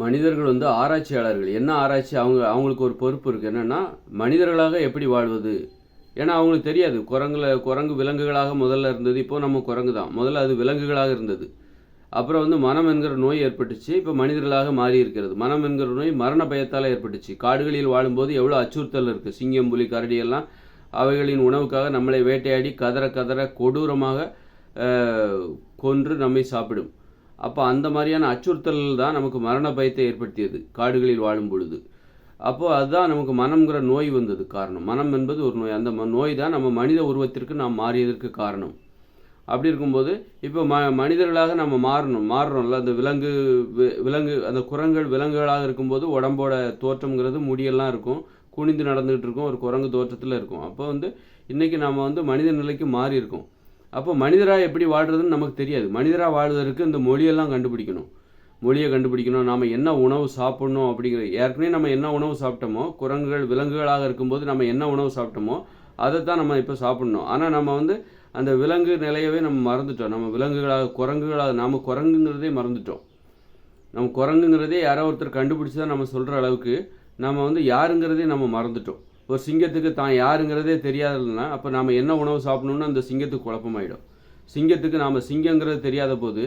மனிதர்கள் ஆராய்ச்சியாளர்கள். என்ன ஆராய்ச்சி? அவங்களுக்கு ஒரு பொறுப்பு இருக்குது. என்னென்னா, மனிதர்களாக எப்படி வாழ்வது? ஏன்னா அவங்களுக்கு தெரியாது. குரங்கு விலங்குகளாக முதல்ல இருந்தது. இப்போது நம்ம குரங்கு தான். முதல்ல அது விலங்குகளாக இருந்தது. அப்புறம் மனம் என்கிற நோய் ஏற்பட்டுச்சு. இப்போ மனிதர்களாக மாறி இருக்கிறது. மனம் என்கிற நோய் மரண பயத்தால் ஏற்பட்டுச்சு. காடுகளில் வாழும்போது எவ்வளோ அச்சுறுத்தல் இருக்குது. சிங்கம், புலி, கரடி எல்லாம் அவைகளின் உணவுக்காக நம்மளை வேட்டையாடி கதற கொடூரமாக கொன்று நம்மை சாப்பிடும். அப்போ அந்த மாதிரியான அச்சுறுத்தல் தான் நமக்கு மரண பயத்தை ஏற்படுத்தியது காடுகளில் வாழும் பொழுது. அப்போது அதுதான் நமக்கு மனம்ங்கிற நோய் வந்தது காரணம். மனம் என்பது ஒரு நோய். அந்த நோய் தான் நம்ம மனித உருவத்திற்கு நாம் மாறியதற்கு காரணம். அப்படி இருக்கும்போது இப்போ மனிதர்களாக நம்ம மாறுறோம்ல. அந்த விலங்கு அந்த குரங்குகள் விலங்குகளாக இருக்கும்போது உடம்போட தோற்றம்ங்கிறது முடியெல்லாம் இருக்கும், குனிந்து நடந்துகிட்டு இருக்கும், ஒரு குரங்கு தோற்றத்தில் இருக்கும். அப்போ இன்றைக்கி நம்ம மனித நிலைக்கு மாறி இருக்கோம். அப்போ மனிதராக எப்படி வாழ்கிறதுன்னு நமக்கு தெரியாது. மனிதராக வாழ்வதற்கு இந்த மொழியெல்லாம் மொழியை கண்டுபிடிக்கணும். நாம் என்ன உணவு சாப்பிட்ணும் அப்படிங்கிற, ஏற்கனவே நம்ம என்ன உணவு சாப்பிட்டோமோ, குரங்குகள் விலங்குகளாக இருக்கும்போது நம்ம என்ன உணவு சாப்பிட்டோமோ அதை தான் நம்ம இப்போ சாப்பிட்ணும். ஆனால் நம்ம அந்த விலங்கு நிலையவே நம்ம மறந்துட்டோம். நம்ம குரங்குகளாக நாம் குரங்குங்கிறதே மறந்துட்டோம். நம்ம குரங்குங்கிறதே யாரோ ஒருத்தர் கண்டுபிடிச்சி தான் நம்ம சொல்கிற அளவுக்கு நம்ம யாருங்கிறதே நம்ம மறந்துட்டோம். ஒரு சிங்கத்துக்கு தான் யாருங்கிறதே தெரியாதுன்னா அப்போ நாம் என்ன உணவு சாப்பிடணுன்னு அந்த சிங்கத்துக்கு குழப்பமாயிடும். சிங்கத்துக்கு நாம் சிங்கங்கிறது தெரியாத போது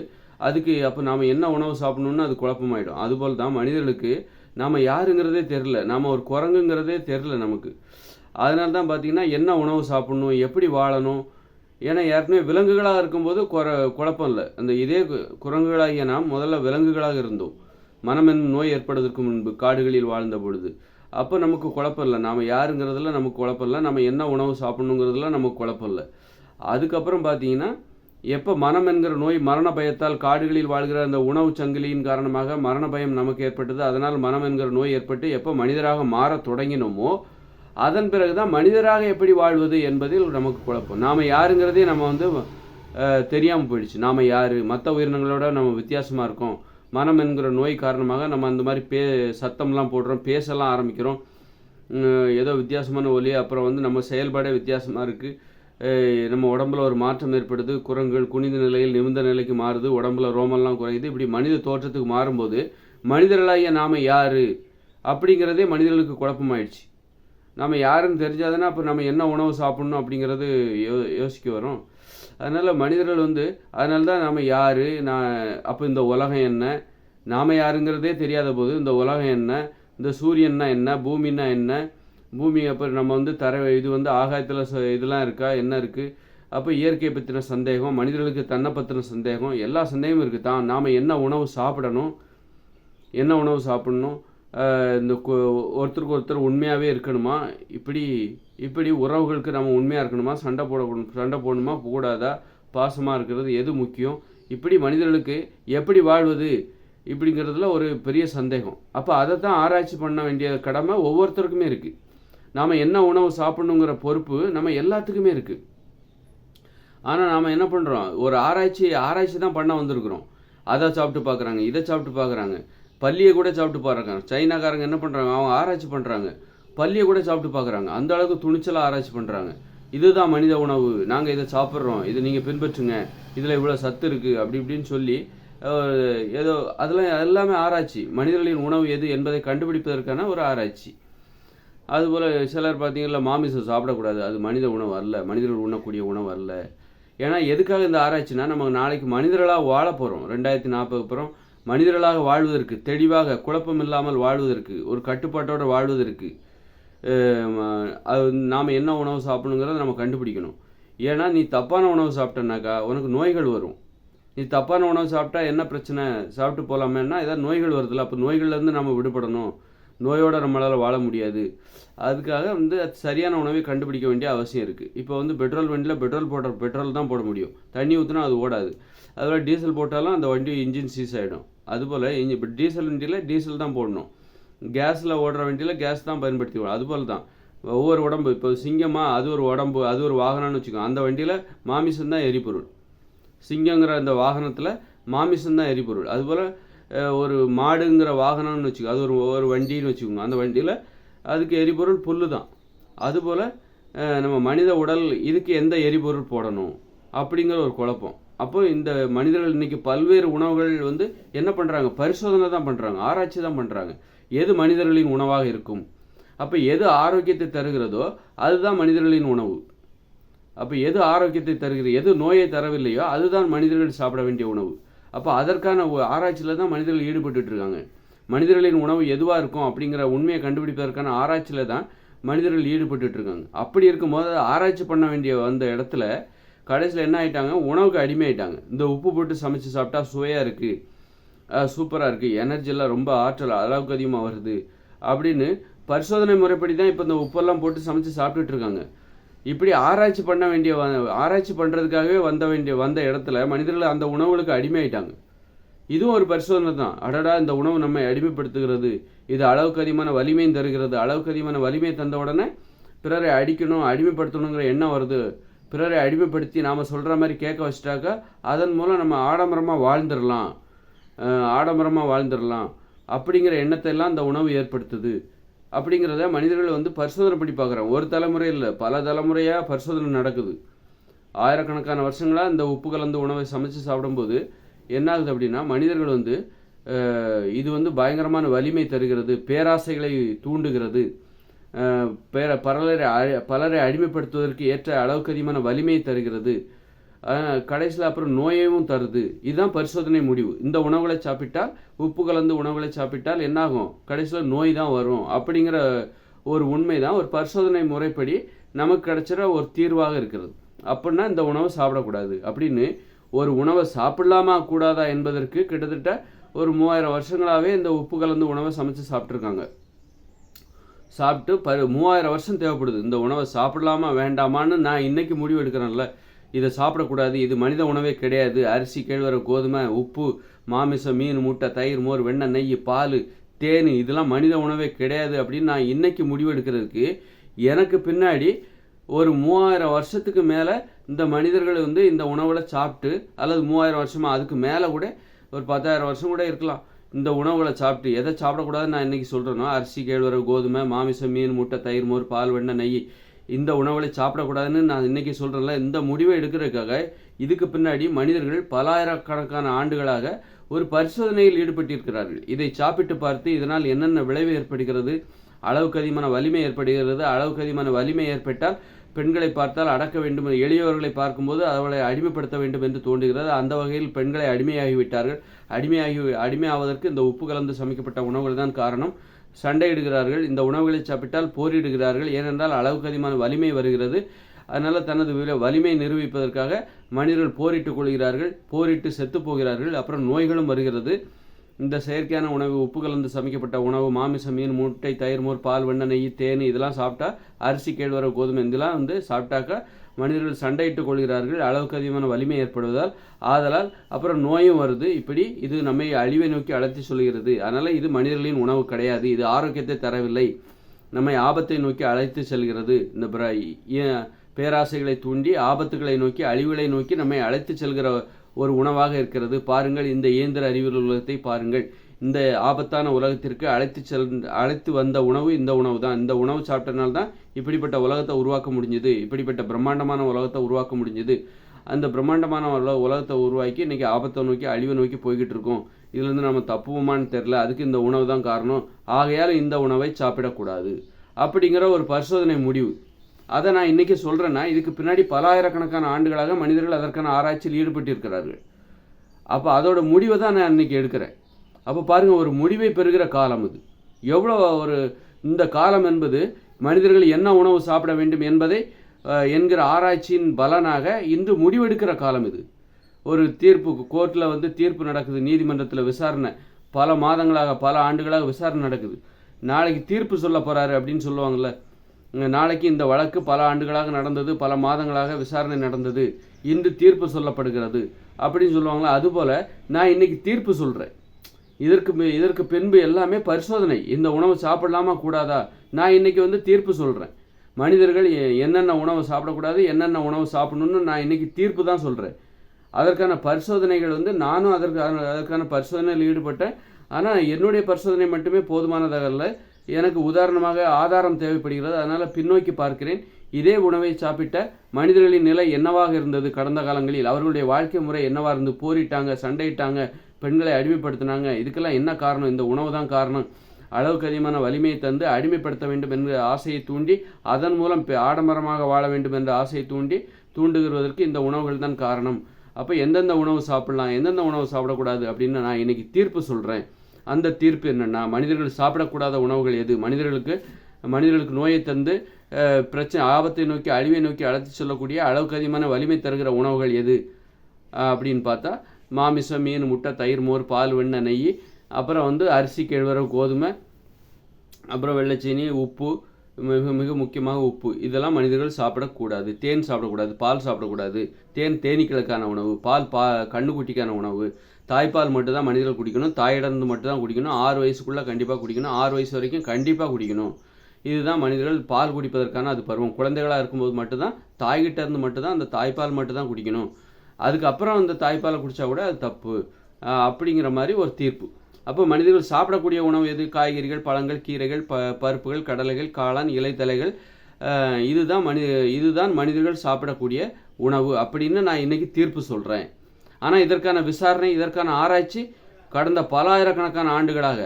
அதுக்கு அப்போ நாம் என்ன உணவு சாப்பிடணுன்னு அது குழப்பமாயிடும். அதுபோல் தான் மனிதர்களுக்கு நாம் யாருங்கிறதே தெரில, நாம் ஒரு குரங்குங்கிறதே தெரில நமக்கு. அதனால தான் பார்த்திங்கன்னா என்ன உணவு சாப்பிடணும், எப்படி வாழணும். ஏன்னா ஏற்கனவே விலங்குகளாக இருக்கும்போது குழப்பம் இல்லை. அந்த இதே குரங்குகளாகிய நாம் முதல்ல விலங்குகளாக இருந்தோம். மனம் என்னும் நோய் ஏற்படுவதற்கு முன்பு காடுகளில் வாழ்ந்த பொழுது. அப்போ நமக்கு குழப்பம் இல்லை. நாம் யாருங்கிறதுல நமக்கு குழப்பம் இல்லை, நம்ம என்ன உணவு சாப்பிடணுங்கிறதுல நமக்கு குழப்பம் இல்லை. அதுக்கப்புறம் பார்த்தீங்கன்னா, எப்போ மனம் என்கிற நோய் மரண பயத்தால் காடுகளில் வாழ்கிற அந்த உணவு சங்கிலியின் காரணமாக மரண பயம் நமக்கு ஏற்பட்டது. அதனால் மனம் என்கிற நோய் ஏற்பட்டு எப்போ மனிதராக மாற தொடங்கினோமோ அதன் பிறகு தான் மனிதராக எப்படி வாழ்வது என்பதில் நமக்கு குழப்பம். நாம் யாருங்கிறதே நம்ம தெரியாமல் போயிடுச்சு. நாம் யார், மற்ற உயிரினங்களோட நம்ம வித்தியாசமாக இருக்கோம். மனம் என்கிற நோய் காரணமாக நம்ம அந்த மாதிரி சத்தம்லாம் போடுறோம், பேசலாம் ஆரம்பிக்கிறோம், ஏதோ வித்தியாசமான ஒலி. அப்புறம் நம்ம செயல்பாடே வித்தியாசமாக இருக்குது. நம்ம உடம்புல ஒரு மாற்றம் ஏற்படுது. குரங்குகள் குனிந்த நிலையில் நிமிர்ந்த நிலைக்கு மாறுது, உடம்புல ரோமெல்லாம் குறையுது. இப்படி மனித தோற்றத்துக்கு மாறும்போது மனிதர்களாகிய நாம் யார் அப்படிங்கிறதே மனிதர்களுக்கு குழப்பமாயிடுச்சு. நம்ம யாருன்னு தெரிஞ்சாதானே அப்போ நம்ம என்ன உணவு சாப்பிட்ணும் அப்படிங்கிறது யோசிக்க வரும். அதனால் மனிதர்கள் அதனால தான் நம்ம யார், அப்போ இந்த உலகம் என்ன, நாம் யாருங்கிறதே தெரியாத போது இந்த உலகம் என்ன, இந்த சூரியன்னா என்ன, பூமின்னா என்ன, பூமி அப்போ நம்ம இது ஆகாயத்தில் இதெல்லாம் இருக்கா, என்ன இருக்குது. அப்போ இயற்கையை பற்றின சந்தேகம், மனிதர்களுக்கு தன்னை பற்றின சந்தேகம், எல்லா சந்தேகமும் இருக்குது. நாம் என்ன உணவு சாப்பிடணும், என்ன உணவு சாப்பிடணும், இந்த ஒருத்தருக்கு ஒருத்தர் உண்மையாகவே இருக்கணுமா, இப்படி உறவுகளுக்கு நம்ம உண்மையாக இருக்கணுமா, சண்டை போடணுமா கூடாதா, பாசமாக இருக்கிறது எது முக்கியம், இப்படி மனிதர்களுக்கு எப்படி வாழ்வது இப்படிங்கிறதுல ஒரு பெரிய சந்தேகம். அப்போ அதை தான் ஆராய்ச்சி பண்ண வேண்டிய கடமை ஒவ்வொருத்தருக்குமே இருக்குது. நாம் என்ன உணவு சாப்பிடணுங்கிற பொறுப்பு நம்ம எல்லாத்துக்குமே இருக்குது. ஆனால் நாம் என்ன பண்ணுறோம், ஒரு ஆராய்ச்சி தான் பண்ண வந்திருக்கிறோம். அதை சாப்பிட்டு பார்க்குறாங்க, இதை சாப்பிட்டு பார்க்குறாங்க, பல்லியை கூட சாப்பிட்டு பார்க்குறாங்க. சைனாக்காரங்க என்ன பண்ணுறாங்க, அவங்க ஆராய்ச்சி பண்ணுறாங்க, பல்லியை கூட சாப்பிட்டு பார்க்குறாங்க. அந்த அளவுக்கு துணிச்சலாக ஆராய்ச்சி பண்ணுறாங்க. இதுதான் மனித உணவு, நாங்கள் இதை சாப்பிட்றோம், இதை நீங்கள் பின்பற்றுங்க, இதில் இவ்வளோ சத்து இருக்குது அப்படி இப்படின்னு சொல்லி ஏதோ அதெல்லாம் எல்லாமே ஆராய்ச்சி. மனிதர்களின் உணவு எது என்பதை கண்டுபிடிப்பதற்கான ஒரு ஆராய்ச்சி. அதுபோல் சிலர் பார்த்தீங்கன்னா மாமிசம் சாப்பிடக்கூடாது, அது மனித உணவு அல்ல, மனிதர்கள் உண்ணக்கூடிய உணவு அல்ல. ஏன்னா எதுக்காக இந்த ஆராய்ச்சினா, நம்ம நாளைக்கு மனிதர்களாக வாழ போகிறோம். 2040 அப்புறம் மனிதர்களாக வாழ்வதற்கு, தெளிவாக குழப்பம் இல்லாமல் வாழ்வதற்கு, ஒரு கட்டுப்பாட்டோடு வாழ்வதற்கு நாம் என்ன உணவு சாப்பிடணுங்கிறத நம்ம கண்டுபிடிக்கணும். ஏன்னா நீ தப்பான உணவு சாப்பிட்டனாக்கா உனக்கு நோய்கள் வரும். நீ தப்பான உணவு சாப்பிட்டா என்ன பிரச்சனை, சாப்பிட்டு போகலாமேன்னா ஏதாவது நோய்கள் வருதுல்ல. அப்போ நோய்கள்லேருந்து நம்ம விடுபடணும், நோயோடு நம்மளால் வாழ முடியாது. அதுக்காக சரியான உணவை கண்டுபிடிக்க வேண்டிய அவசியம் இருக்குது. இப்போ பெட்ரோல் வண்டியில் பெட்ரோல் தான் போட முடியும், தண்ணி ஊற்றினா அது ஓடாது. அதுபோல் டீசல் போட்டாலும் அந்த வண்டி இன்ஜின் சீஸ் ஆகிடும். அதுபோல் இப்போ டீசல் வண்டியில் டீசல் தான் போடணும், கேஸில் ஓடுற வண்டியில் கேஸ் தான் பயன்படுத்தி விடும். அதுபோல் தான் ஒவ்வொரு உடம்பு, இப்போ சிங்கமாக அது ஒரு உடம்பு, அது ஒரு வாகனம்னு வச்சுக்கோங்க. அந்த வண்டியில் மாமிசம் தான் எரிபொருள். சிங்கங்கிற அந்த வாகனத்தில் மாமிசம் தான் எரிபொருள். அதுபோல் ஒரு மாடுங்கிற வாகனம்னு வச்சுக்கோங்க, அது ஒரு வண்டின்னு வச்சுக்கோங்க. அந்த வண்டியில் அதுக்கு எரிபொருள் புல்லு தான். அதுபோல் நம்ம மனித உடல் இதுக்கு எந்த எரிபொருள் போடணும் அப்படிங்கிற ஒரு குழப்பம். அப்போ இந்த மனிதர்கள் இன்னைக்கு பல்வேறு உணவுகள் வந்து என்ன பண்ணுறாங்க, பரிசோதனை தான் பண்ணுறாங்க, ஆராய்ச்சி தான் பண்ணுறாங்க. எது மனிதர்களின் உணவாக இருக்கும், அப்போ எது ஆரோக்கியத்தை தருகிறதோ அதுதான் மனிதர்களின் உணவு. அப்போ எது ஆரோக்கியத்தை தருகிறது, எது நோயை தரவில்லையோ அதுதான் மனிதர்கள் சாப்பிட வேண்டிய உணவு. அப்போ அதற்கான ஆராய்ச்சியில் தான் மனிதர்கள் ஈடுபட்டு இருக்காங்க. மனிதர்களின் உணவு எதுவாக இருக்கும் அப்படிங்கிற உண்மையை கண்டுபிடிப்பதற்கான ஆராய்ச்சியில் தான் மனிதர்கள் ஈடுபட்டு இருக்காங்க. அப்படி இருக்கும்போது ஆராய்ச்சி பண்ண வேண்டிய வந்த இடத்துல கடைசியில் என்ன ஆகிட்டாங்க, உணவுக்கு அடிமையாயிட்டாங்க. இந்த உப்பு போட்டு சமைச்சு சாப்பிட்டா சுவையாக இருக்குது, சூப்பராக இருக்குது, எனர்ஜியெல்லாம் ரொம்ப ஆற்றல் அளவுக்கு அதிகமாக வருது அப்படின்னு பரிசோதனை முறைப்படி தான் இப்போ இந்த உப்பெல்லாம் போட்டு சமைச்சு சாப்பிட்டுட்டு இருக்காங்க. இப்படி ஆராய்ச்சி பண்ண வேண்டிய ஆராய்ச்சி பண்ணுறதுக்காகவே வந்த இடத்துல மனிதர்கள் அந்த உணவுகளுக்கு அடிமையாயிட்டாங்க. இதுவும் ஒரு பரிசோதனை தான். அடடா, இந்த உணவு நம்மை அடிமைப்படுத்துகிறது, இது அளவுக்கு அதிகமான வலிமையும் தருகிறது, அளவுக்கு அதிகமான வலிமையை தந்த உடனே பிறரை அடிக்கணும், அடிமைப்படுத்தணுங்கிற எண்ணம் வருது. பிறரை அடிமைப்படுத்தி நாம் சொல்கிற மாதிரி கேட்க வச்சிட்டாக்கா அதன் மூலம் நம்ம ஆடம்பரமாக வாழ்ந்துடலாம் அப்படிங்கிற எண்ணத்தை எல்லாம் இந்த உணவு ஏற்படுத்துது. அப்படிங்கிறத மனிதர்கள் வந்து பரிசோதனை பண்ணி பார்க்குறாங்க. ஒரு தலைமுறை இல்லை, பல தலைமுறையாக பரிசோதனை நடக்குது. ஆயிரக்கணக்கான வருஷங்களாக இந்த உப்பு கலந்த உணவை சமைச்சு சாப்பிடும்போது என்ன ஆகுது அப்படின்னா, மனிதர்கள் வந்து இது வந்து பயங்கரமான வலிமை தருகிறது, பேராசைகளை தூண்டுகிறது, பலரை அடிமைப்படுத்துவதற்கு ஏற்ற அளவுக்கு அதிகமான வலிமையை தருகிறது, கடைசியில் அப்புறம் நோயையும் தருது. இதுதான் பரிசோதனை முடிவு. இந்த உணவுகளை சாப்பிட்டால், உப்பு கலந்து உணவுகளை சாப்பிட்டால் என்னாகும், கடைசியில் நோய் தான் வரும் அப்படிங்கிற ஒரு உண்மை தான் ஒரு பரிசோதனை முறைப்படி நமக்கு கிடைச்சிட ஒரு தீர்வாக இருக்கிறது. அப்படின்னா இந்த உணவை சாப்பிடக்கூடாது அப்படின்னு, ஒரு உணவை சாப்பிடலாமா கூடாதா என்பதற்கு கிட்டத்தட்ட ஒரு 3000 வருஷங்களாகவே இந்த உப்பு கலந்து உணவை சமைச்சு சாப்பிட்ருக்காங்க. சாப்பிட்டு 3000 வருஷம் தேவைப்படுது இந்த உணவை சாப்பிடலாமா வேண்டாமான்னு. நான் இன்னைக்கு முடிவு எடுக்கிறேன்ல, இதை சாப்பிடக்கூடாது, இது மனித உணவே கிடையாது, அரிசி, கேழ்வரகு, கோதுமை, உப்பு, மாமிசம், மீன், முட்டை, தயிர், மோர், வெண்ணெய், நெய், பால், தேன், இதெல்லாம் மனித உணவே கிடையாது அப்படின்னு நான் இன்னைக்கு முடிவு எடுக்கிறதுக்கு எனக்கு பின்னாடி ஒரு 3000 வருஷத்துக்கு மேலே இந்த மனிதர்கள் வந்து இந்த உணவுகளை சாப்பிட்டு, அல்லது 3000 வருஷமா அதுக்கு மேலே கூட ஒரு 10,000 வருஷம் கூட இருக்கலாம், இந்த உணவுகளை சாப்பிட்டு. எதை சாப்பிடக்கூடாதுன்னு நான் இன்றைக்கி சொல்கிறேன்னா, அரிசி, கேழ்வரகு, கோதுமை, மாமிசம், மீன், முட்டை, தயிர், மோர், பால், வெண்ணெய், நெய், இந்த உணவுகளை சாப்பிடக்கூடாதுன்னு நான் இன்றைக்கி சொல்கிறேன்ல. இந்த முடிவை எடுக்கிறதுக்காக இதுக்கு பின்னாடி மனிதர்கள் பலாயிரக்கணக்கான ஆண்டுகளாக ஒரு பரிசோதனையில் ஈடுபட்டிருக்கிறார்கள். இதை சாப்பிட்டு பார்த்து இதனால் என்னென்ன விளைவு ஏற்படுகிறது, அளவுக்கு அதிகமான வலிமை ஏற்படுகிறது, அளவுக்கு அதிகமான வலிமை ஏற்பட்டால் பெண்களை பார்த்தால் அடக்க வேண்டும், எளியவர்களை பார்க்கும்போது அவளை அடிமைப்படுத்த வேண்டும் என்று தோன்றுகிறது. அந்த வகையில் பெண்களை அடிமையாகிவிட்டார்கள். அடிமையாவதற்கு இந்த உப்பு கலந்து சமைக்கப்பட்ட உணவுகள் தான் காரணம். சண்டையிடுகிறார்கள், இந்த உணவுகளை சாப்பிட்டால் போரிடுகிறார்கள். ஏனென்றால் அளவுக்கு அதிகமான வலிமை வருகிறது. அதனால் தனது வலிமையை நிரூபிப்பதற்காக மனிதர்கள் போரிட்டுக் கொள்கிறார்கள், போரிட்டு செத்து போகிறார்கள். அப்புறம் நோய்களும் வருகிறது. இந்த செயற்கையான உணவு, உப்பு கலந்து சமைக்கப்பட்ட உணவு, மாமிசம், மீன், முட்டை, தயிர், மோர், பால், வெண்ணெய், நெய், தேன், இதெல்லாம் சாப்பிட்டா, அரிசி, கேழ்வரகு, கோதுமை, இதெல்லாம் வந்து சாப்பிட்டாக்கா மனிதர்கள் சண்டையிட்டுக் கொள்கிறார்கள், அளவுக்கு அதிகமான வலிமை ஏற்படுவதால். ஆதலால் அப்புறம் நோயும் வருது. இப்படி இது நம்மை அழிவை நோக்கி அழைத்து சொல்கிறது. அதனால் இது மனிதர்களின் உணவு கிடையாது, இது ஆரோக்கியத்தை தரவில்லை, நம்மை ஆபத்தை நோக்கி அழைத்து செல்கிறது. இந்த பேராசைகளை தூண்டி ஆபத்துகளை நோக்கி, அழிவுகளை நோக்கி நம்மை அழைத்து செல்கிற ஒரு உணவாக இருக்கிறது. பாருங்கள், இந்த இயந்திர அறிவியல் உலகத்தை பாருங்கள். இந்த ஆபத்தான உலகத்திற்கு அழைத்து வந்த உணவு இந்த உணவு தான். இந்த உணவு சாப்பிட்டனால்தான் இப்படிப்பட்ட உலகத்தை உருவாக்க முடிஞ்சது, இப்படிப்பட்ட பிரம்மாண்டமான உலகத்தை உருவாக்க முடிஞ்சது. அந்த பிரம்மாண்டமான உலகத்தை உருவாக்கி இன்றைக்கி ஆபத்தை நோக்கி, அழிவை நோக்கி போய்கிட்டு இருக்கோம். இதுலேருந்து நம்ம தப்புவோமான்னு தெரில. அதுக்கு இந்த உணவு தான் காரணம். ஆகையால் இந்த உணவை சாப்பிடக்கூடாது அப்படிங்கிற ஒரு பரிசோதனை முடிவு. அதை நான் இன்றைக்கி சொல்கிறேன்னா, இதுக்கு பின்னாடி பலாயிரக்கணக்கான ஆண்டுகளாக மனிதர்கள் அதற்கான ஆராய்ச்சியில் ஈடுபட்டிருக்கிறார்கள். அப்போ அதோட முடிவை தான் நான் இன்றைக்கி எடுக்கிறேன். அப்போ பாருங்கள், ஒரு முடிவை பெறுகிற காலம் இது. எவ்வளோ இந்த காலம் என்பது மனிதர்கள் என்ன உணவு சாப்பிட வேண்டும் என்பதை என்கிற ஆராய்ச்சியின் பலனாக இன்று முடிவெடுக்கிற காலம் இது. ஒரு தீர்ப்பு, கோர்ட்டில் வந்து தீர்ப்பு நடக்குது, நீதிமன்றத்தில் விசாரணை, பல மாதங்களாக, பல ஆண்டுகளாக விசாரணை நடக்குது. நாளைக்கு தீர்ப்பு சொல்ல போகிறாரு அப்படின்னு சொல்லுவாங்கள்ல. நாளைக்கு இந்த வழக்கு பல ஆண்டுகளாக நடந்தது, பல மாதங்களாக விசாரணை நடந்தது, இன்று தீர்ப்பு சொல்லப்படுகிறது அப்படின்னு சொல்லுவாங்களா. அதுபோல் நான் இன்னைக்கு தீர்ப்பு சொல்கிறேன். இதற்கு பின்பு எல்லாமே பரிசோதனை. இந்த உணவு சாப்பிடலாமா கூடாதா, நான் இன்னைக்கு வந்து தீர்ப்பு சொல்கிறேன். மனிதர்கள் என்னென்ன உணவு சாப்பிடக்கூடாது, என்னென்ன உணவு சாப்பிடணும்னு நான் இன்னைக்கு தீர்ப்பு தான் சொல்கிறேன். அதற்கான பரிசோதனைகள் வந்து நானும் அதற்கான பரிசோதனையில் ஈடுபட்டேன். ஆனால் என்னுடைய பரிசோதனை மட்டுமே போதுமானதாக இல்லை, எனக்கு உதாரணமாக ஆதாரம் தேவைப்படுகிறது. அதனால் பின்னோக்கி பார்க்கிறேன். இதே உணவை சாப்பிட்ட மனிதர்களின் நிலை என்னவாக இருந்தது கடந்த காலங்களில்? அவர்களுடைய வாழ்க்கை முறை என்னவாக இருந்து? போரிட்டாங்க, சண்டையிட்டாங்க, பெண்களை அடிமைப்படுத்தினாங்க. இதுக்கெல்லாம் என்ன காரணம்? இந்த உணவு தான் காரணம். அளவுக்கு அதிகமான வலிமையை தந்து அடிமைப்படுத்த வேண்டும் என்ற ஆசையை தூண்டி, அதன் மூலம் ஆடம்பரமாக வாழ வேண்டும் என்ற ஆசையை தூண்டுகிறதற்கு இந்த உணவுகள் தான் காரணம். அப்போ எந்தெந்த உணவு சாப்பிடலாம், எந்தெந்த உணவு சாப்பிடக்கூடாது அப்படின்னு நான் இன்னைக்கு தீர்ப்பு சொல்கிறேன். அந்த தீர்ப்பு என்னென்னா, மனிதர்கள் சாப்பிடக்கூடாத உணவுகள் எது, மனிதர்களுக்கு நோயை தந்து பிரச்சனை, ஆபத்தை நோக்கி, அழிவை நோக்கி அழைத்து சொல்லக்கூடிய அளவுக்கு அதிகமான வலிமை தருகிற உணவுகள் எது அப்படின்னு பார்த்தா, மாமிசம், மீன், முட்டை, தயிர், மோர், பால், வெண்ணெய், நெய், அப்புறம் அரிசி, கேழ்வரகு, கோதுமை, அப்புறம் வெள்ளைச்சீனி, உப்பு, மிக மிக முக்கியமாக உப்பு. இதெல்லாம் மனிதர்கள் சாப்பிடக்கூடாது. தேன் சாப்பிடக்கூடாது, பால் சாப்பிடக்கூடாது. தேனீக்களுக்கான உணவு, பால் கண்ணுக்குட்டிக்கான உணவு. தாய்ப்பால் மட்டும் தான் மனிதர்கள் குடிக்கணும். தாயிடந்து மட்டும் தான் குடிக்கணும். 6 வயசுக்குள்ளே கண்டிப்பாக குடிக்கணும். 6 வயசு வரைக்கும் கண்டிப்பாக குடிக்கணும். இதுதான் மனிதர்கள் பால் குடிப்பதற்கான அது பருவம். குழந்தைகளாக இருக்கும்போது மட்டும்தான் தாய்கிட்ட இருந்து மட்டும்தான் அந்த தாய்ப்பால் மட்டும் தான் குடிக்கணும். அதுக்கப்புறம் அந்த தாய்ப்பாலை குடித்தா கூட அது தப்பு அப்படிங்கிற மாதிரி ஒரு தீர்ப்பு. அப்போ மனிதர்கள் சாப்பிடக்கூடிய உணவு எது? காய்கறிகள், பழங்கள், கீரைகள், பருப்புகள், கடலைகள், காளான், இலைத்தலைகள். இதுதான் மனிதர்கள் சாப்பிடக்கூடிய உணவு அப்படின்னு நான் இன்னைக்கு தீர்ப்பு சொல்கிறேன். ஆனால் இதற்கான விசாரணை, இதற்கான ஆராய்ச்சி கடந்த பல ஆயிரக்கணக்கான ஆண்டுகளாக,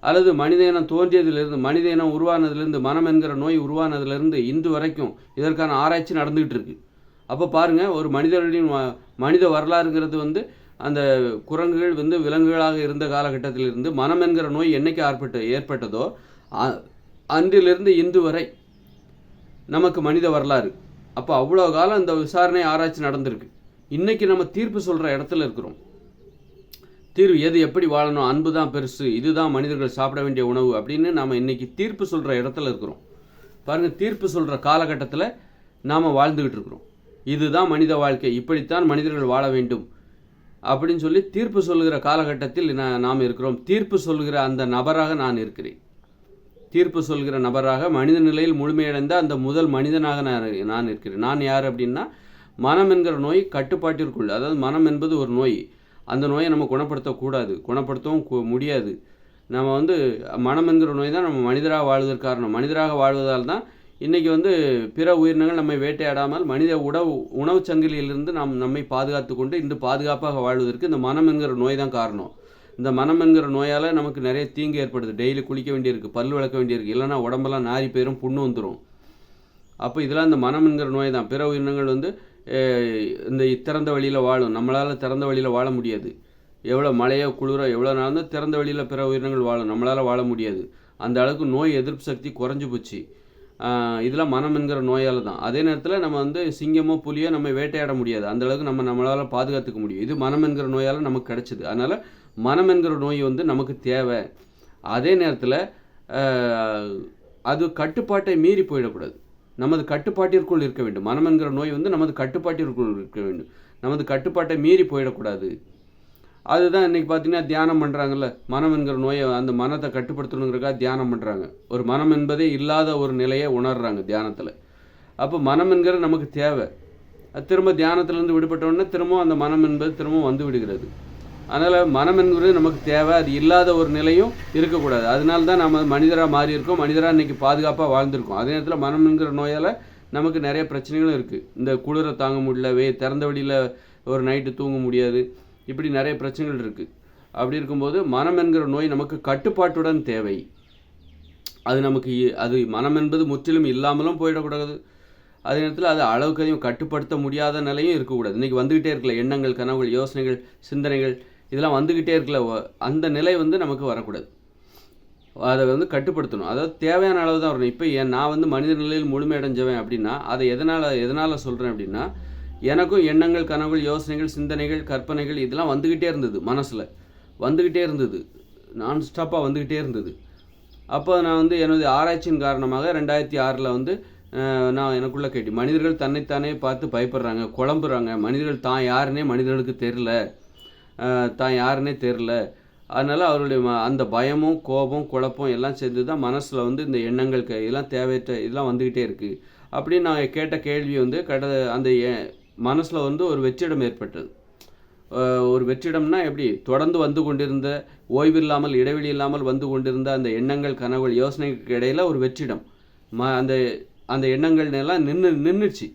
அல்லது மனித இனம் தோன்றியதிலிருந்து, மனித இனம் உருவானதிலிருந்து, மனம் என்கிற நோய் உருவானதிலிருந்து இன்று வரைக்கும் இதற்கான ஆராய்ச்சி நடந்துகிட்டு இருக்கு. அப்போ பாருங்கள், ஒரு மனித வரலாறுங்கிறது அந்த குரங்குகள் விலங்குகளாக இருந்த காலகட்டத்திலிருந்து மனம் என்கிற நோய் என்னைக்கு ஏற்பட்டதோ அன்றிலிருந்து இன்று வரை நமக்கு மனித வரலாறு. அப்போ அவ்வளோ காலம் இந்த விசாரணை, ஆராய்ச்சி நடந்திருக்கு. இன்னைக்கு நம்ம தீர்ப்பு சொல்கிற இடத்துல இருக்கிறோம். தீர்வு எது, எப்படி வாழணும், அன்பு தான் பெருசு, இதுதான் மனிதர்கள் சாப்பிட வேண்டிய உணவு அப்படின்னு நாம் இன்னைக்கு தீர்ப்பு சொல்கிற இடத்துல இருக்கிறோம். பாருங்கள், தீர்ப்பு சொல்கிற காலகட்டத்தில் நாம் வாழ்ந்துக்கிட்டு இருக்கிறோம். இதுதான் மனித வாழ்க்கை, இப்படித்தான் மனிதர்கள் வாழ வேண்டும் அப்படின்னு சொல்லி தீர்ப்பு சொல்லுகிற காலகட்டத்தில் நாம் இருக்கிறோம். தீர்ப்பு சொல்கிற அந்த நபராக நான் இருக்கிறேன். தீர்ப்பு சொல்கிற நபராக மனித நிலையில் முழுமையடைந்த அந்த முதல் மனிதனாக நான் இருக்கிறேன். நான் யார் அப்படின்னா, மனம் என்கிற நோய் கட்டுப்பாட்டிற்குள், அதாவது மனம் என்பது ஒரு நோய். அந்த நோயை நம்ம குணப்படுத்தக்கூடாது, குணப்படுத்தவும் முடியாது. நம்ம மனம் என்கிற நோய் தான் நம்ம மனிதராக வாழ்வதற்கு காரணம். மனிதராக வாழ்வதால் தான் இன்றைக்கி பிற உயிரினங்கள் நம்மை வேட்டையாடாமல் மனித உணவு சங்கிலியிலிருந்து நம்மை பாதுகாத்து கொண்டு இன்று பாதுகாப்பாக வாழ்வதற்கு இந்த மனம் என்கிற நோய் தான் காரணம். இந்த மனம் என்கிற நோயால் நமக்கு நிறைய தீங்கு ஏற்படுது. டெய்லி குளிக்க வேண்டியிருக்கு, பல் விளக்க வேண்டியிருக்கு, இல்லைன்னா உடம்பெல்லாம் நாரி போயிடும், புண்ணு வந்துடும். அப்போ இதெல்லாம் இந்த மனம் என்கிற நோய் தான். பிற உயிரினங்கள் இந்த திறந்த வழியில் வாழும், நம்மளால் திறந்த வழியில் வாழ முடியாது. எவ்வளோ மழையோ குளிரோ எவ்வளோ நாள் திறந்த வழியில் பிற உயிரினங்கள் வாழும், நம்மளால் வாழ முடியாது. அந்த அளவுக்கு நோய் எதிர்ப்பு சக்தி குறைஞ்சி போச்சு. இதெல்லாம் மனம் என்கிற நோயால் தான். அதே நேரத்தில் நம்ம சிங்கமோ புலியோ நம்ம வேட்டையாட முடியாது, அந்த அளவுக்கு நம்மளால் பாதுகாத்துக்க முடியும். இது மனம் என்கிற நோயால் நமக்கு கிடைச்சிது. அதனால் மனம் என்கிற நோய் நமக்கு தேவை. அதே நேரத்தில் அது கட்டுப்பாட்டை மீறி போயிடக்கூடாது, நமது கட்டுப்பாட்டிற்குள் இருக்க வேண்டும். மனம் என்கிற நோய் நமது கட்டுப்பாட்டிற்குள் இருக்க வேண்டும், நமது கட்டுப்பாட்டை மீறி போயிடக்கூடாது. அதுதான் இன்றைக்கி பார்த்தீங்கன்னா தியானம் பண்ணுறாங்கல்ல, மனம் என்கிற நோயை, அந்த மனத்தை கட்டுப்படுத்தணுங்கிறக்காக தியானம் பண்ணுறாங்க. ஒரு மனம் என்பதே இல்லாத ஒரு நிலையை உணர்கிறாங்க தியானத்தில். அப்போ மனம் என்கிற நமக்கு தேவை. திரும்ப தியானத்திலேருந்து விடுபட்டோடனே திரும்பவும் அந்த மனம் என்பது திரும்பவும் விடுகிறது. அதனால் மனம் என்கிறது நமக்கு தேவை, அது இல்லாத ஒரு நிலையும் இருக்கக்கூடாது. அதனால தான் நம்ம மனிதராக மாறி இருக்கோம், மனிதராக இன்றைக்கி பாதுகாப்பாக வாழ்ந்திருக்கோம். அதே நேரத்தில் மனம் என்கிற நோயால் நமக்கு நிறைய பிரச்சனைகளும் இருக்குது. இந்த குளிரை தாங்க முடியல, திறந்த வழியில் ஒரு நைட்டு தூங்க முடியாது, இப்படி நிறைய பிரச்சனைகள் இருக்குது. அப்படி இருக்கும்போது மனம் என்கிற நோய் நமக்கு கட்டுப்பாட்டுடன் தேவை. அது மனம் என்பது முற்றிலும் இல்லாமலும் போயிடக்கூடாது. அதே நேரத்தில் அது அளவுக்கு அதிகம் கட்டுப்படுத்த முடியாத நிலையும் இருக்கக்கூடாது. இன்றைக்கி வந்துக்கிட்டே இருக்கல எண்ணங்கள், கனவுகள், யோசனைகள், சிந்தனைகள், இதெல்லாம் வந்துக்கிட்டே இருக்கல. அந்த நிலை நமக்கு வரக்கூடாது. அதை கட்டுப்படுத்தணும். அதாவது தேவையான அளவு தான் வரணும். இப்போ நான் மனித நிலையில் முழுமையடைஞ்சவன் அப்படின்னா அதை எதனால் சொல்கிறேன் அப்படின்னா, எனக்கும் எண்ணங்கள், கனவுகள், யோசனைகள், சிந்தனைகள், கற்பனைகள் இதெல்லாம் வந்துக்கிட்டே இருந்தது, மனசில் வந்துக்கிட்டே இருந்தது, நான் ஸ்டாப்பாக வந்துக்கிட்டே இருந்தது. அப்போ நான் எனது ஆராய்ச்சியின் காரணமாக 2006 நான் எனக்குள்ளே கேட்டேன், மனிதர்கள் தன்னைத்தானே பார்த்து பயப்படுறாங்க, குழம்புறாங்க. மனிதர்கள் தான் யாருன்னே மனிதர்களுக்கு தெரில. அதனால் அவருடைய அந்த பயமும் கோபம் குழப்பம் எல்லாம் சேர்ந்து தான் மனசில் இந்த எண்ணங்கள் இதெல்லாம் தேவையற்ற இதெல்லாம் வந்துக்கிட்டே இருக்குது அப்படின்னு நான் கேட்ட கேள்வி அந்த மனசில் ஒரு வெற்றிடம் ஏற்பட்டது. ஒரு வெற்றிடம்னா எப்படி, தொடர்ந்து வந்து கொண்டிருந்த, ஓய்வில்லாமல் இடைவெளி இல்லாமல் வந்து கொண்டிருந்த அந்த எண்ணங்கள், கனவுகள், யோசனைக்கு இடையில் ஒரு வெற்றிடம். அந்த அந்த எண்ணங்கள் எல்லாம் நின்றுச்சு,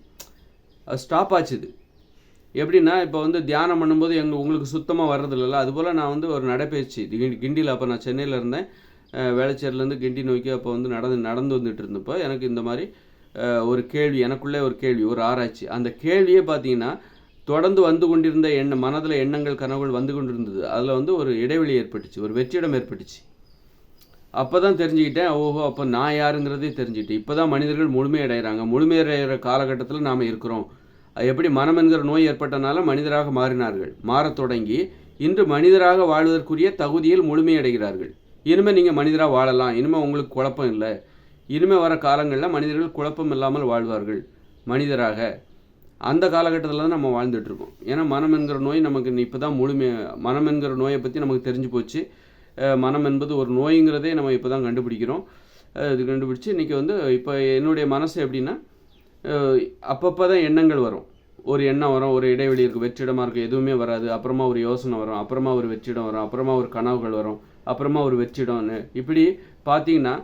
ஸ்டாப் ஆச்சுது. எப்படின்னா இப்போ வந்து தியானம் பண்ணும்போது உங்களுக்கு சுத்தமாக வர்றதில்ல, அதுபோல் நான் வந்து ஒரு நடைப்பயிற்சி கிண்டியில், அப்போ நான் சென்னையில் இருந்தேன், வேளச்சேரிலேருந்து கிண்டி நோக்கி அப்போ வந்து நடந்து வந்துட்டு இருந்தப்போ எனக்கு இந்த மாதிரி ஒரு கேள்வி, எனக்குள்ளே ஒரு கேள்வி, ஒரு ஆராய்ச்சி. அந்த கேள்வியே பார்த்தீங்கன்னா தொடர்ந்து வந்து கொண்டிருந்த மனதில் எண்ணங்கள் கனவுகள் வந்து கொண்டிருந்தது. அதில் வந்து ஒரு இடைவெளி ஏற்பட்டுச்சு, ஒரு வெற்றிடம் ஏற்பட்டுச்சு. அப்போ தான் தெரிஞ்சுக்கிட்டேன், ஓஹோ அப்போ நான் யாருங்கிறதே தெரிஞ்சுக்கிட்டேன். இப்போ தான் மனிதர்கள் முழுமையடைகிறாங்க. முழுமையடைகிற காலகட்டத்தில் நாம் இருக்கிறோம். எப்படி மனம் என்கிற நோய் ஏற்பட்டனால மனிதராக மாறத் தொடங்கி இன்று மனிதராக வாழ்வதற்குரிய தகுதியில் முழுமையடைகிறார்கள். இனிமேல் நீங்கள் மனிதராக வாழலாம், இனிமேல் உங்களுக்கு குழப்பம் இல்லை, இனிமேல் வர காலங்களில் மனிதர்கள் குழப்பம் இல்லாமல் வாழ்வார்கள் மனிதராக. அந்த காலகட்டத்தில் தான் நம்ம வாழ்ந்துட்டுருக்கோம். ஏன்னா மனம் என்கிற நோய் நமக்கு இப்போ தான் மனம் என்கிற நோயை பற்றி நமக்கு தெரிஞ்சு போச்சு. மனம் என்பது ஒரு நோய்ங்கிறதே நம்ம இப்போ தான் கண்டுபிடிக்கிறோம். இது கண்டுபிடிச்சி இன்றைக்கி வந்து இப்போ என்னுடைய மனசு எப்படின்னா, அப்பப்போ தான் எண்ணங்கள் வரும். ஒரு எண்ணம் வரும், ஒரு இடைவெளி இருக்குது, வெற்றிடமாக இருக்குது, எதுவுமே வராது. அப்புறமா ஒரு யோசனை வரும், அப்புறமா ஒரு வெற்றிடம் வரும், அப்புறமா ஒரு கனவுகள் வரும், அப்புறமா ஒரு வெற்றிடம்னு. இப்படி பார்த்தீங்கன்னா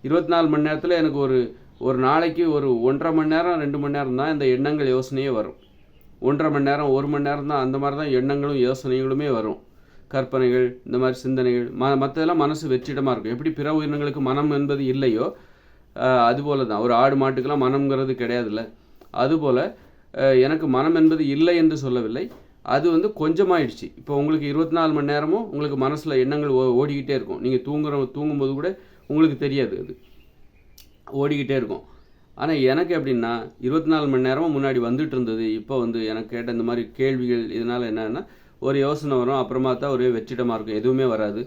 24 மணி நேரத்தில் எனக்கு ஒரு நாளைக்கு ஒரு 1.5 மணி நேரம் 2 மணி நேரம் தான் இந்த எண்ணங்கள் யோசனையே வரும். 1.5 மணி நேரம் 1 மணி நேரம் தான் அந்த மாதிரி தான் எண்ணங்களும் யோசனைகளுமே வரும். கற்பனைகள், இந்த மாதிரி சிந்தனைகள், மற்றதெல்லாம் மனசு வெற்றிடமாக இருக்கும். எப்படி பிற உயிரினங்களுக்கு மனம் என்பது இல்லையோ அதுபோல் தான் ஒரு ஆடு மாட்டுக்கெல்லாம் மனம்ங்கிறது கிடையாதுல்ல. அதுபோல் எனக்கு மனம் என்பது இல்லை என்று சொல்லவில்லை, அது வந்து கொஞ்சமாயிடுச்சு. இப்போ உங்களுக்கு 24 மணி நேரமும் உங்களுக்கு மனசில் எண்ணங்கள் ஓடிக்கிட்டே இருக்கும். நீங்கள் தூங்கும்போது கூட உங்களுக்கு தெரியாது, அது ஓடிக்கிட்டே இருக்கும். ஆனால் எனக்கு எப்படின்னா 24 மணி நேரமும் முன்னாடி வந்துட்டு இருந்தது. இப்போ வந்து எனக்கு கேட்ட இந்த மாதிரி கேள்விகள் இதனால் என்னன்னா, ஒரு யோசனை வரும், அப்புறமா தான் ஒரே வெற்றிடமாக இருக்கும், எதுவுமே வராது.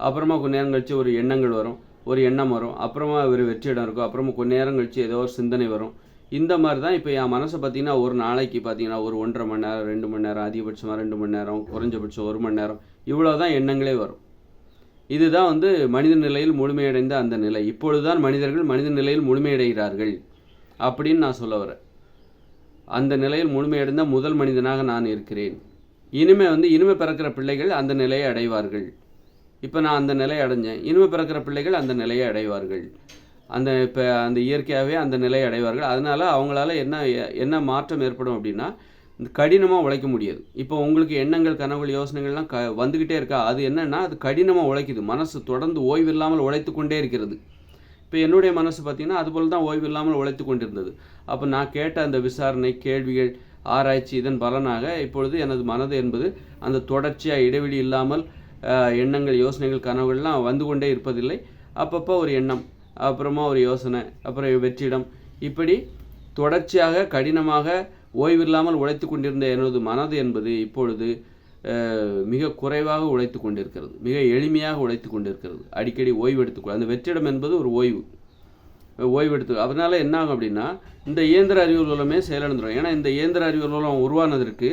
அப்புறமா கொஞ்ச நேரம் கழித்து ஒரு எண்ணங்கள் வரும், ஒரு எண்ணம் வரும், அப்புறமா ஒரு வெற்றிடம் இருக்கும், அப்புறமா கொஞ்ச நேரம் கழித்து ஏதோ ஒரு சிந்தனை வரும். இந்த மாதிரி தான் இப்போ என் மனசை பார்த்திங்கன்னா ஒரு நாளைக்கு பார்த்திங்கன்னா ஒரு 1.5 மணி நேரம் 2 மணி நேரம், அதிகபட்சமாக 2 மணி நேரம், குறைஞ்சபட்சம் 1 மணி நேரம், இவ்வளோ தான் எண்ணங்களே வரும். இதுதான் வந்து மனித நிலையில் முழுமையடைந்த அந்த நிலை. இப்பொழுதுதான் மனிதர்கள் மனித நிலையில் முழுமையடைகிறார்கள் அப்படின்னு நான் சொல்ல வரேன். அந்த நிலையில் முழுமையடைந்த முதல் மனிதனாக நான் இருக்கிறேன். இனிமே பிறக்கிற பிள்ளைகள் அந்த நிலையை அடைவார்கள். இப்போ நான் அந்த நிலையை அடைஞ்சேன், இனிமே பிறக்கிற பிள்ளைகள் அந்த நிலையை அடைவார்கள். இப்போ அந்த இயற்கையாகவே அந்த நிலையை அடைவார்கள். அதனால் அவங்களால என்ன மாற்றம் ஏற்படும் அப்படின்னா, கடினமாக உழைக்க முடியாது. இப்போ உங்களுக்கு எண்ணங்கள் கனவுகள் யோசனைகள்லாம் வந்துக்கிட்டே இருக்கா, அது என்னென்னா அது கடினமாக உழைக்குது. மனசு தொடர்ந்து ஓய்வு இல்லாமல் உழைத்து கொண்டே இருக்கிறது. இப்போ என்னுடைய மனசு பார்த்திங்கன்னா அதுபோல் தான் ஓய்வு இல்லாமல் உழைத்து கொண்டிருந்தது. அப்போ நான் கேட்ட அந்த விசாரணை, கேள்விகள், ஆராய்ச்சி இதன் பலனாக இப்பொழுது எனது மனது என்பது அந்த தொடர்ச்சியாக இடைவெளி இல்லாமல் எண்ணங்கள் யோசனைகள் கனவுகள்லாம் வந்து கொண்டே இருப்பதில்லை. அப்பப்போ ஒரு எண்ணம், அப்புறமா ஒரு யோசனை, அப்புறம் வெற்றிடம், இப்படி தொடர்ச்சியாக கடினமாக ஓய்வில்லாமல் உழைத்து கொண்டிருந்த எனது மனது என்பது இப்பொழுது மிக குறைவாக உழைத்து கொண்டிருக்கிறது, மிக எளிமையாக உழைத்து கொண்டிருக்கிறது. அடிக்கடி ஓய்வு எடுத்துக்கொள்ள அந்த வெற்றிடம் என்பது ஒரு ஓய்வெடுத்து. அதனால் என்ன ஆகும் அப்படின்னா, இந்த இயந்திர அறிவியல் உலகமே செயலிழந்துடும். ஏன்னா இந்த இயந்திர அறிவியல் உலகம் உருவானதற்கு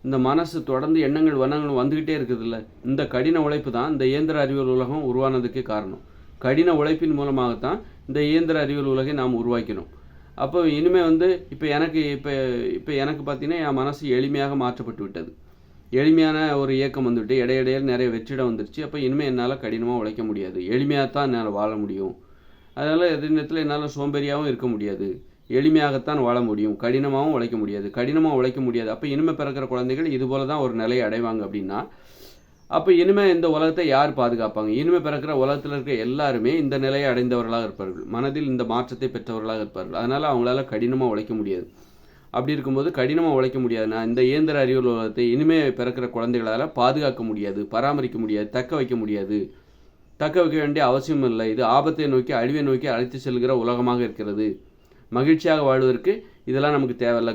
இந்த மனசு தொடர்ந்து எண்ணங்கள் வண்ணங்கள் வந்துக்கிட்டே இருக்குது இல்லை, இந்த கடின உழைப்பு தான் இந்த இயந்திர அறிவியல் உலகம் உருவானதுக்கு காரணம். கடின உழைப்பின் மூலமாகத்தான் இந்த இயந்திர அறிவியல் உலகை நாம் உருவாக்கினோம். அப்போ இனிமேல் வந்து இப்போ எனக்கு பார்த்தீங்கன்னா என் மனசு எளிமையாக மாற்றப்பட்டு விட்டது. எளிமையான ஒரு இயக்கம் வந்துவிட்டு இடையிடையில் நிறைய வெற்றிடம் வந்துருச்சு. அப்போ இனிமேல் என்னால் கடினமாக உழைக்க முடியாது, எளிமையாக தான் என்னால் வாழ முடியும். அதனால் எதிர் நேரத்தில் என்னால் சோம்பேறியாகவும் இருக்க முடியாது, எளிமையாகத்தான் வாழ முடியும், கடினமாகவும் உழைக்க முடியாது, கடினமாக உழைக்க முடியாது. அப்போ இனிமேல் பிறக்கிற குழந்தைகள் இதுபோல தான் ஒரு நிலையை அடைவாங்க அப்படின்னா, அப்போ இனிமேல் இந்த உலகத்தை யார் பாதுகாப்பாங்க? இனிமேல் பிறக்கிற உலகத்தில் இருக்க எல்லாருமே இந்த நிலையை அடைந்தவர்களாக இருப்பார்கள், மனதில் இந்த மாற்றத்தை பெற்றவர்களாக இருப்பார்கள். அதனால் அவங்களால கடினமாக உழைக்க முடியாது. அப்படி இருக்கும்போது கடினமாக உழைக்க முடியாதுன்னா இந்த இயந்திர அறிவியல் உலகத்தை இனிமேல் பிறக்கிற குழந்தைகளால் பாதுகாக்க முடியாது, பராமரிக்க முடியாது, தக்க வைக்க முடியாது, தக்க வைக்க வேண்டிய அவசியம் இல்லை. இது ஆபத்தை நோக்கி அழிவை நோக்கி அழைத்து செல்கிற உலகமாக இருக்கிறது. மகிழ்ச்சியாக வாழ்வதற்கு இதெல்லாம் நமக்கு தேவையில்லை.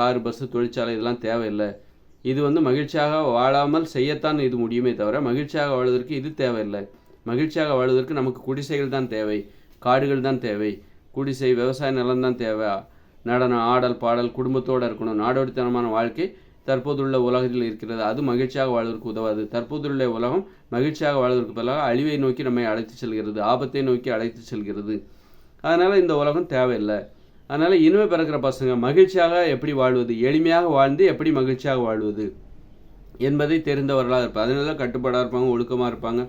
காரு பஸ்ஸு தொழிற்சாலை இதெல்லாம் தேவையில்லை. இது வந்து மகிழ்ச்சியாக வாழாமல் செய்யத்தான் இது முடியுமே தவிர மகிழ்ச்சியாக வாழ்வதற்கு இது தேவையில்லை. மகிழ்ச்சியாக வாழ்வதற்கு நமக்கு குடிசைகள் தான் தேவை, காடுகள் தான் தேவை, குடிசை விவசாய நிலம் தான் தேவை, நடனம் ஆடல் பாடல் குடும்பத்தோடு இருக்கணும். நாடோடித்தனமான வாழ்க்கை தற்போதுள்ள உலகத்தில் இருக்கிறது, அது மகிழ்ச்சியாக வாழ்வதற்கு உதவாது. தற்போதுள்ள உலகம் மகிழ்ச்சியாக வாழ்வதற்கு பதிலாக அழிவை நோக்கி நம்மை அழைத்து செல்கிறது, ஆபத்தை நோக்கி அழைத்து செல்கிறது. அதனால் இந்த உலகம் தேவையில்லை. அதனால் இனிமே பிறக்கிற பசங்க மகிழ்ச்சியாக எப்படி வாழ்வது, எளிமையாக வாழ்ந்து எப்படி மகிழ்ச்சியாக வாழ்வது என்பதை தெரிந்தவர்களாக இருப்பாங்க. அதனால கட்டுப்பாடாக இருப்பாங்க, ஒழுக்கமாக இருப்பாங்க.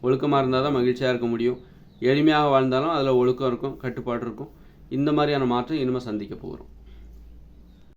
ஒழுக்கமாக இருந்தால் தான் மகிழ்ச்சியாக இருக்க முடியும். எளிமையாக வாழ்ந்தாலும் அதில் ஒழுக்கம் இருக்கும், கட்டுப்பாடு இருக்கும். இந்த மாதிரியான மாற்றம் இனிமேல் சந்திக்க போகிறோம்.